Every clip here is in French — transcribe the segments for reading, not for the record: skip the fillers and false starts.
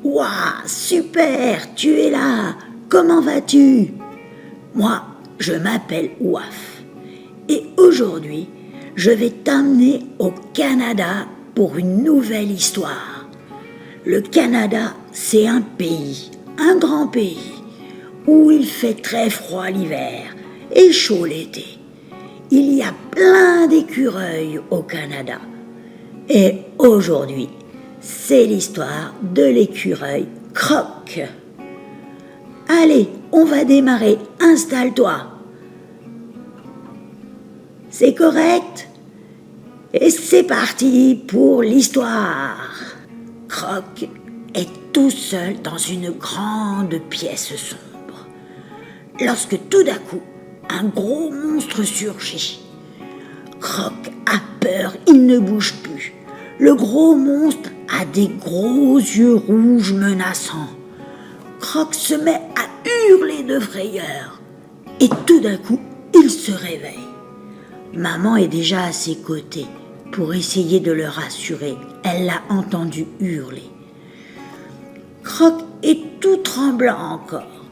Ouah, super, tu es là. Comment vas-tu? Moi, je m'appelle Ouaf. Et aujourd'hui, je vais t'amener au Canada pour une nouvelle histoire. Le Canada, c'est un pays, un grand pays, où il fait très froid l'hiver et chaud l'été. Il y a plein d'écureuils au Canada. Et aujourd'hui, c'est l'histoire de l'écureuil Croc. Allez, on va démarrer, installe-toi. C'est correct? Et c'est parti pour l'histoire. Croc est tout seul dans une grande pièce sombre. Lorsque tout d'un coup, un gros monstre surgit. Croc a peur, il ne bouge plus. Le gros monstre a des gros yeux rouges menaçants. Croc se met à hurler de frayeur. Et tout d'un coup, il se réveille. Maman est déjà à ses côtés pour essayer de le rassurer. Elle l'a entendu hurler. Croc est tout tremblant encore.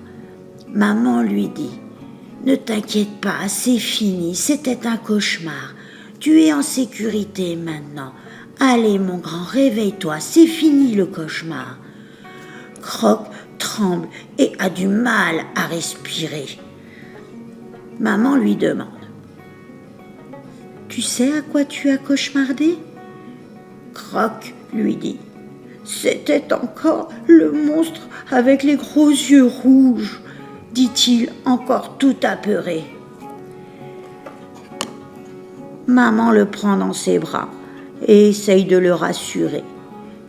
Maman lui dit « Ne t'inquiète pas, c'est fini, c'était un cauchemar. Tu es en sécurité maintenant. Allez mon grand, réveille-toi, c'est fini le cauchemar. » Croc tremble et a du mal à respirer. Maman lui demande « Tu sais à quoi tu as cauchemardé ?» Croc lui dit « C'était encore le monstre avec les gros yeux rouges, » dit-il encore tout apeuré. Maman le prend dans ses bras et essaye de le rassurer.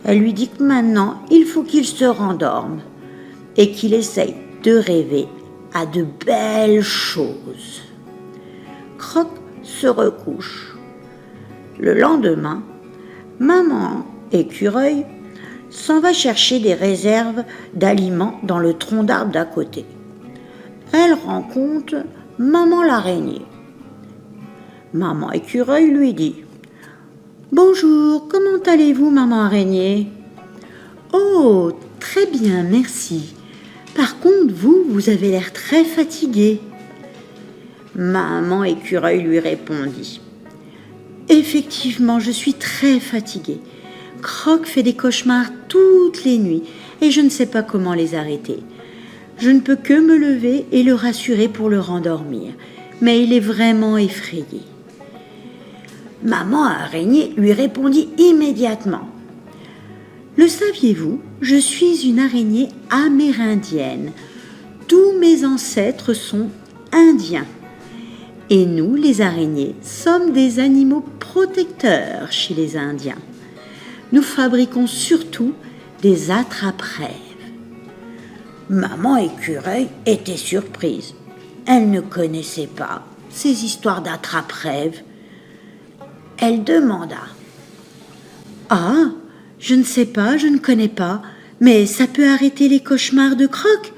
Elle lui dit que maintenant, il faut qu'il se rendorme et qu'il essaye de rêver à de belles choses. Croc se recouche. Le lendemain, maman écureuil s'en va chercher des réserves d'aliments dans le tronc d'arbre d'à côté. Elle rencontre maman l'araignée. Maman écureuil lui dit « Bonjour, comment allez-vous, maman araignée ?»« Oh, très bien, merci. Par contre, vous avez l'air très fatiguée. » Maman écureuil lui répondit « Effectivement, je suis très fatiguée. Croc fait des cauchemars toutes les nuits et je ne sais pas comment les arrêter. Je ne peux que me lever et le rassurer pour le rendormir, mais il est vraiment effrayé. » Maman araignée lui répondit immédiatement « Le saviez-vous, je suis une araignée amérindienne. Tous mes ancêtres sont indiens. Et nous, les araignées, sommes des animaux protecteurs chez les Indiens. Nous fabriquons surtout des attrape-rêves. » Maman écureuil était surprise. Elle ne connaissait pas ces histoires d'attrape-rêves. Elle demanda « Ah, je ne sais pas, je ne connais pas, mais ça peut arrêter les cauchemars de Croc ?»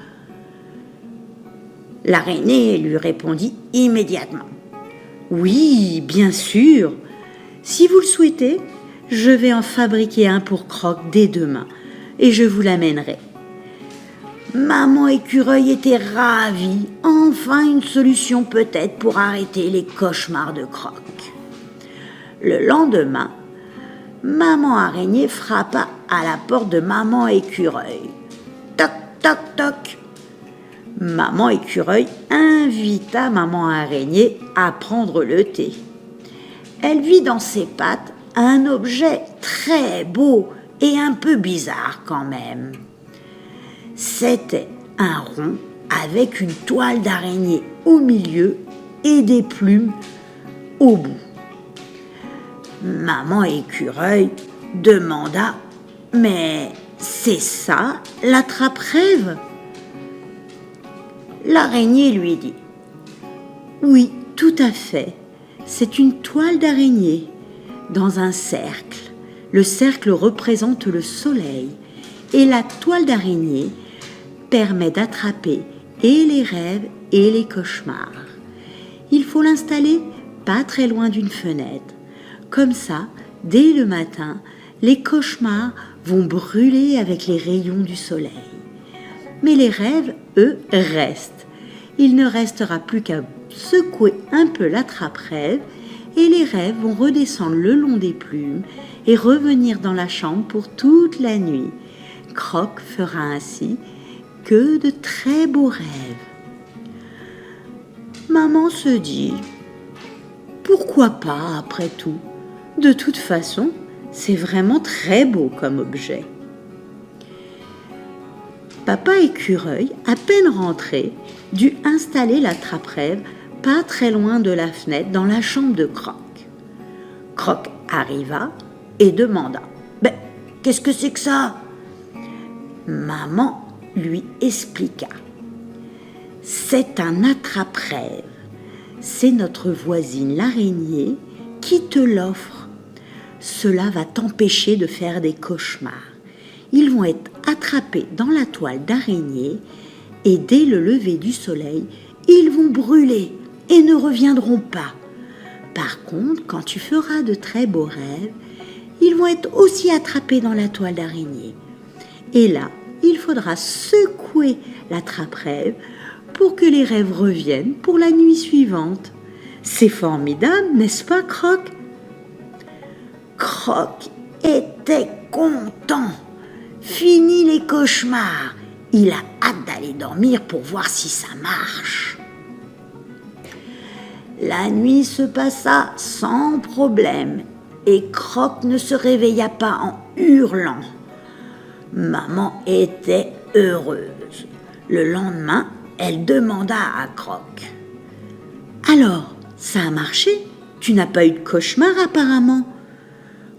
L'araignée lui répondit immédiatement « Oui, bien sûr. Si vous le souhaitez, je vais en fabriquer un pour Croc dès demain et je vous l'amènerai. » Maman écureuil était ravie. Enfin une solution peut-être pour arrêter les cauchemars de Croc. Le lendemain, maman araignée frappa à la porte de maman écureuil. Toc, toc, toc. Maman écureuil invita maman araignée à prendre le thé. Elle vit dans ses pattes un objet très beau et un peu bizarre quand même. C'était un rond avec une toile d'araignée au milieu et des plumes au bout. Maman écureuil demanda « Mais c'est ça l'attrape-rêve ?» L'araignée lui dit « Oui, tout à fait. C'est une toile d'araignée dans un cercle. Le cercle représente le soleil et la toile d'araignée permet d'attraper et les rêves et les cauchemars. Il faut l'installer pas très loin d'une fenêtre. Comme ça, dès le matin, les cauchemars vont brûler avec les rayons du soleil. Mais les rêves, eux, restent. Il ne restera plus qu'à secouer un peu l'attrape-rêve et les rêves vont redescendre le long des plumes et revenir dans la chambre pour toute la nuit. Croc fera ainsi que de très beaux rêves. Maman se dit « Pourquoi pas après tout ? De toute façon, c'est vraiment très beau comme objet. » Papa Écureuil, à peine rentré, dut installer l'attrape-rêve pas très loin de la fenêtre dans la chambre de Croc. Croc arriva et demanda « Ben, qu'est-ce que c'est que ça ?» Maman lui expliqua. « C'est un attrape-rêve. C'est notre voisine l'araignée qui te l'offre. Cela va t'empêcher de faire des cauchemars. Ils vont être attrapés dans la toile d'araignée et dès le lever du soleil, ils vont brûler et ne reviendront pas. Par contre, quand tu feras de très beaux rêves, ils vont être aussi attrapés dans la toile d'araignée. Et là, il faudra secouer l'attrape-rêve pour que les rêves reviennent pour la nuit suivante. C'est formidable, n'est-ce pas, Croc ? Croc était content. Fini les cauchemars. Il a hâte d'aller dormir pour voir si ça marche. La nuit se passa sans problème et Croc ne se réveilla pas en hurlant. Maman était heureuse. Le lendemain, elle demanda à Croc. « Alors, ça a marché ? Tu n'as pas eu de cauchemar apparemment ?»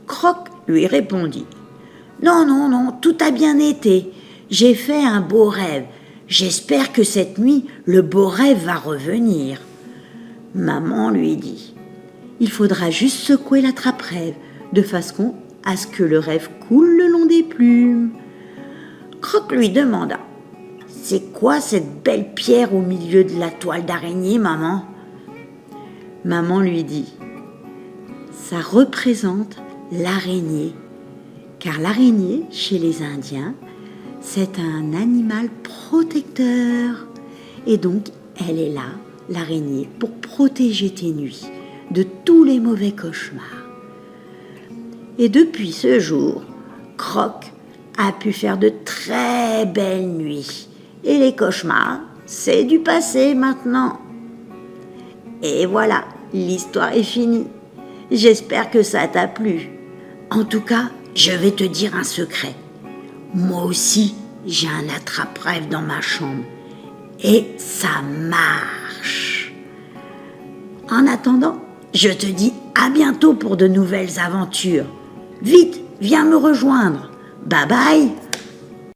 Croc lui répondit. « Non, tout a bien été. J'ai fait un beau rêve. J'espère que cette nuit, le beau rêve va revenir. » Maman lui dit. « Il faudra juste secouer l'attrape-rêve de façon à ce que le rêve coule le long des plumes. » Croc lui demanda. « C'est quoi cette belle pierre au milieu de la toile d'araignée, maman ?» Maman lui dit. « Ça représente l'araignée, car l'araignée, chez les Indiens, c'est un animal protecteur. Et donc, elle est là, l'araignée, pour protéger tes nuits de tous les mauvais cauchemars. » Et depuis ce jour, Croc a pu faire de très belles nuits. Et les cauchemars, c'est du passé maintenant. Et voilà, l'histoire est finie. J'espère que ça t'a plu. En tout cas, je vais te dire un secret. Moi aussi, j'ai un attrape-rêve dans ma chambre. Et ça marche. En attendant, je te dis à bientôt pour de nouvelles aventures. Vite, viens me rejoindre. Bye bye.